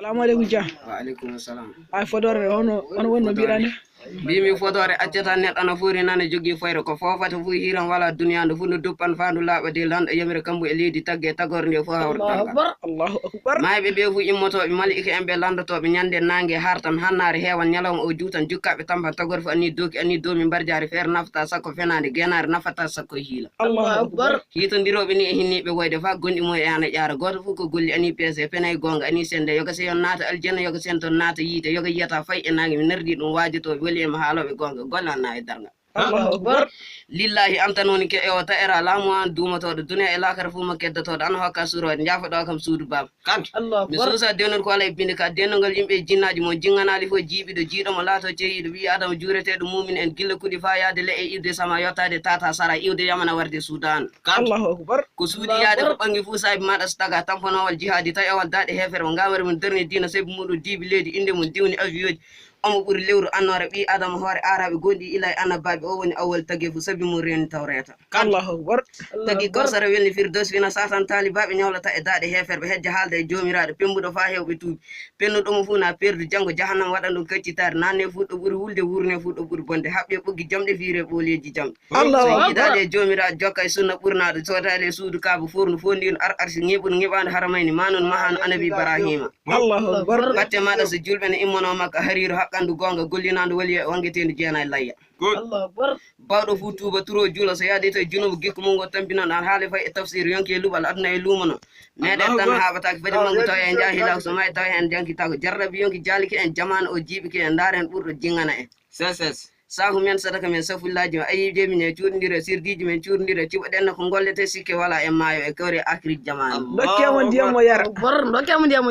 Assalamu alaikum ja. Wa alaikum assalam. Ay fodore ono wonno birande. Bimi fodore accata net ana furi nane jogi fayro ko fofata fu hiran wala duniya fu no duppan fandu laba de landa yamira kambu e leedi tagge tagorde fu hawrta. Allahu akbar. Maybe be fu immoto be maliki embe landato be nyande nange hartan hannare hewan nyalawm o jutan jukkabe tamba tagor fu ani domi barjaari fer nafta sakko fenande genare nafata sakko hila. Allahu akbar. Hitondirobe ni e hinnibe woyde fa gondi mo e ana jaara goto fu ko golli ani pese penay gonga ani sende yoga se yon nata aljanna yoga sen ton nata yite yoga yiyata fay e nange mi nerdi dum wajito weli e ma haalobe gonga gollana e darga. Allahu akbar. Lillahi antanoni ke e wata era lamu an dumatodo dunya e lakara fu makeddotodo an hokka suro njaafodo kam suudu bab kan Allahu mi akbar. suusa denor ko alay binde ka dennogal yimbe jinnaji mo jinganali fo jibido jiido mo laato ceyido wi adam juretedo mumin en gilla kudi fa yaade le e idde sama yottade tata sara iwde yamana warde sudan kan Allahu akbar. ko suudi yaade ko bangi fu sabi mada staga tamponowal jihadi tay awal daade hefere mo ngamare mun dernier dina sebi mudu dibi leedi inde mun diwni aviyoji omo ɓuri lewru annore ɓi adama hoore araɓe gondi ilay annabaɓe o woni awol tagi fu sabi mum reni tawreta Allahu akbar. tagi kawsara welni firdos fina satan talibaɓe ñawlata e daɗe heferɓe hejja haalda e jomiraɗo pembuɗo fa hewɓe tuubi pennuɗomo fu na perdu janggo jahannam waɗan ɗum kaccitare nanne fu ɗo ɓuuri hulde wurne fu ɗo ɓuuri bonde haɓɓe ɓoggi jamɗe fiire ɓoleji jamɗe Allahu so akbar. yiɗaɗe e jomiraɗo jokka e sunna ɓurnaɗo sodade e suudu kaaba fornu fo ndino arsi ŋeɓuno ŋeɓande haramayni ma noon mahano anabi ibrahima Allahu akbar. batte maɗa so julɓe ne immono makka hariru haqqandu gonga gollinadu wali wangetede jeena e layya Allahu akbar. bawɗo fu tuuba turo juula so yaade to junubu gikku mum go tampinon an haali fay e tafsir yonki e luɓal aduna e lumono meɗen tan haɓatake fadi mangu taw en jahilaw so may taw hen jankitago jarrabi yonki jaaliki en jamanu o jiibiki en daaren ɓurɗo jingana en sahu men sadaka men safullaji ayi jemin e cuurdira sirdiji men cuurdira ciɓaɗen ko gollete sikke wala e maayo e kawre akri jamanu Dokkemo ndiyam mo yara. Dokkemo ndiyam mo